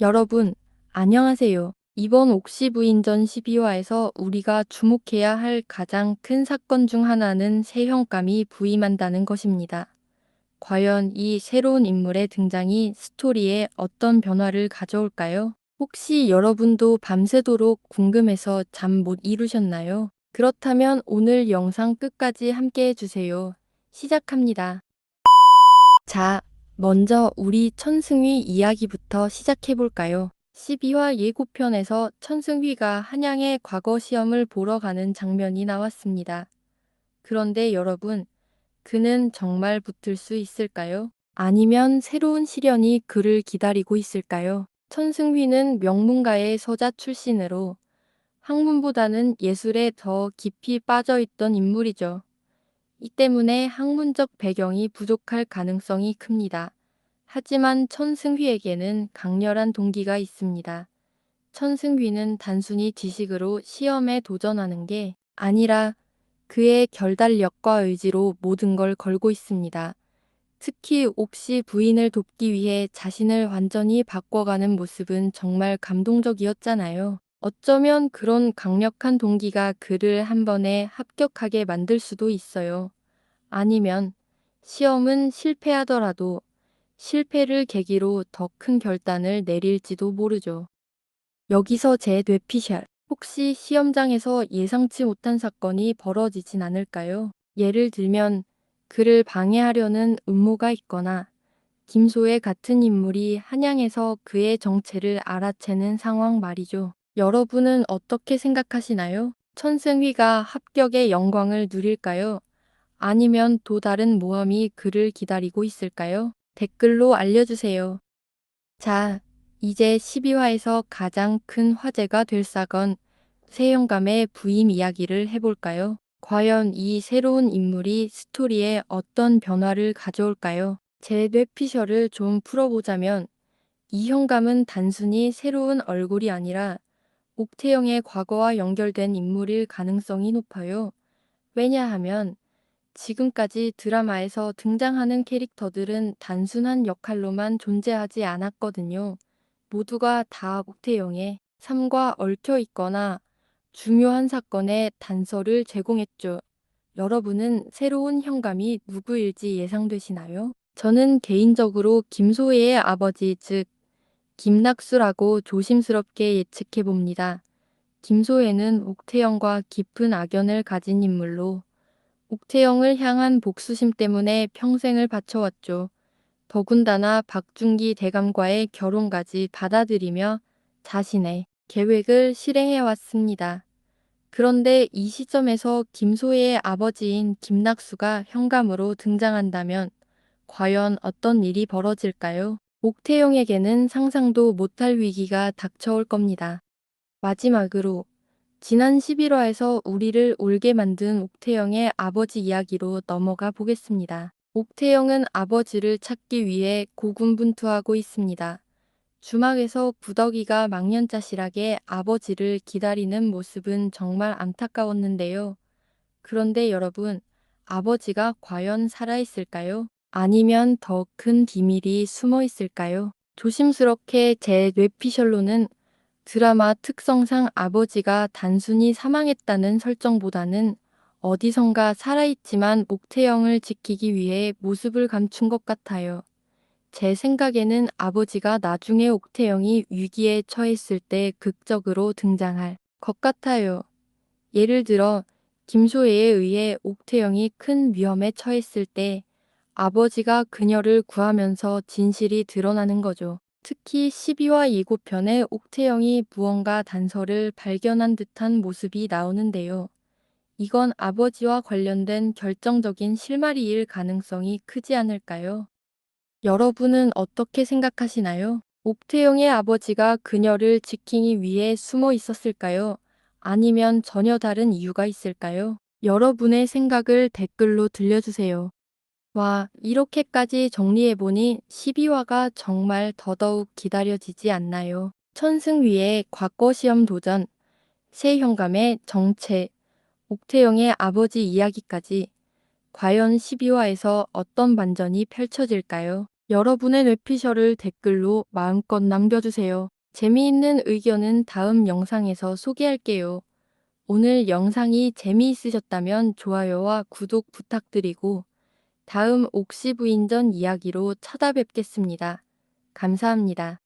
여러분, 안녕하세요. 이번 옥시 부인전 12화에서 우리가 주목해야 할 가장 큰 사건 중 하나는 세형감이 부임한다는 것입니다. 과연 이 새로운 인물의 등장이 스토리에 어떤 변화를 가져올까요? 혹시 여러분도 밤새도록 궁금해서 잠 못 이루셨나요? 그렇다면 오늘 영상 끝까지 함께 해주세요. 시작합니다. 자, 먼저 우리 천승휘 이야기부터 시작해볼까요? 12화 예고편에서 천승휘가 한양의 과거 시험을 보러 가는 장면이 나왔습니다. 그런데 여러분, 그는 정말 붙을 수 있을까요? 아니면 새로운 시련이 그를 기다리고 있을까요? 천승휘는 명문가의 서자 출신으로 학문보다는 예술에 더 깊이 빠져있던 인물이죠. 이 때문에 학문적 배경이 부족할 가능성이 큽니다. 하지만 천승휘에게는 강렬한 동기가 있습니다. 천승휘는 단순히 지식으로 시험에 도전하는 게 아니라 그의 결단력과 의지로 모든 걸 걸고 있습니다. 특히 옥시 부인을 돕기 위해 자신을 완전히 바꿔가는 모습은 정말 감동적이었잖아요. 어쩌면 그런 강력한 동기가 그를 한 번에 합격하게 만들 수도 있어요. 아니면 시험은 실패하더라도 실패를 계기로 더 큰 결단을 내릴지도 모르죠. 여기서 제 뇌피셜. 혹시 시험장에서 예상치 못한 사건이 벌어지진 않을까요? 예를 들면 그를 방해하려는 음모가 있거나 김소혜 같은 인물이 한양에서 그의 정체를 알아채는 상황 말이죠. 여러분은 어떻게 생각하시나요? 천승휘가 합격의 영광을 누릴까요? 아니면 또 다른 모험이 그를 기다리고 있을까요? 댓글로 알려주세요. 자, 이제 12화에서 가장 큰 화제가 될 사건, 세영감의 부임 이야기를 해볼까요? 과연 이 새로운 인물이 스토리에 어떤 변화를 가져올까요? 제 뇌피셜을 좀 풀어보자면, 이 형감은 단순히 새로운 얼굴이 아니라 옥태영의 과거와 연결된 인물일 가능성이 높아요. 왜냐하면 지금까지 드라마에서 등장하는 캐릭터들은 단순한 역할로만 존재하지 않았거든요. 모두가 다 옥태영의 삶과 얽혀 있거나 중요한 사건의 단서를 제공했죠. 여러분은 새로운 형감이 누구일지 예상되시나요? 저는 개인적으로 김소혜의 아버지 즉 김낙수라고 조심스럽게 예측해 봅니다. 김소혜는 옥태영과 깊은 악연을 가진 인물로 옥태영을 향한 복수심 때문에 평생을 바쳐왔죠. 더군다나 박준기 대감과의 결혼까지 받아들이며 자신의 계획을 실행해왔습니다. 그런데 이 시점에서 김소혜의 아버지인 김낙수가 현감으로 등장한다면 과연 어떤 일이 벌어질까요? 옥태영에게는 상상도 못할 위기가 닥쳐올 겁니다. 마지막으로 지난 11화에서 우리를 울게 만든 옥태영의 아버지 이야기로 넘어가 보겠습니다. 옥태영은 아버지를 찾기 위해 고군분투하고 있습니다. 주막에서 구덕이가 망연자실하게 아버지를 기다리는 모습은 정말 안타까웠는데요. 그런데 여러분, 아버지가 과연 살아있을까요? 아니면 더 큰 비밀이 숨어 있을까요? 조심스럽게 제 뇌피셜로는 드라마 특성상 아버지가 단순히 사망했다는 설정보다는 어디선가 살아있지만 옥태영을 지키기 위해 모습을 감춘 것 같아요. 제 생각에는 아버지가 나중에 옥태영이 위기에 처했을 때 극적으로 등장할 것 같아요. 예를 들어 김소혜에 의해 옥태영이 큰 위험에 처했을 때 아버지가 그녀를 구하면서 진실이 드러나는 거죠. 특히 12화 예고편에 옥태영이 무언가 단서를 발견한 듯한 모습이 나오는데요. 이건 아버지와 관련된 결정적인 실마리일 가능성이 크지 않을까요? 여러분은 어떻게 생각하시나요? 옥태영의 아버지가 그녀를 지키기 위해 숨어 있었을까요? 아니면 전혀 다른 이유가 있을까요? 여러분의 생각을 댓글로 들려주세요. 와, 이렇게까지 정리해보니 12화가 정말 더더욱 기다려지지 않나요? 천승위의 과거시험 도전, 세형감의 정체, 옥태영의 아버지 이야기까지 과연 12화에서 어떤 반전이 펼쳐질까요? 여러분의 뇌피셜을 댓글로 마음껏 남겨주세요. 재미있는 의견은 다음 영상에서 소개할게요. 오늘 영상이 재미있으셨다면 좋아요와 구독 부탁드리고 다음 옥시부인전 이야기로 찾아뵙겠습니다. 감사합니다.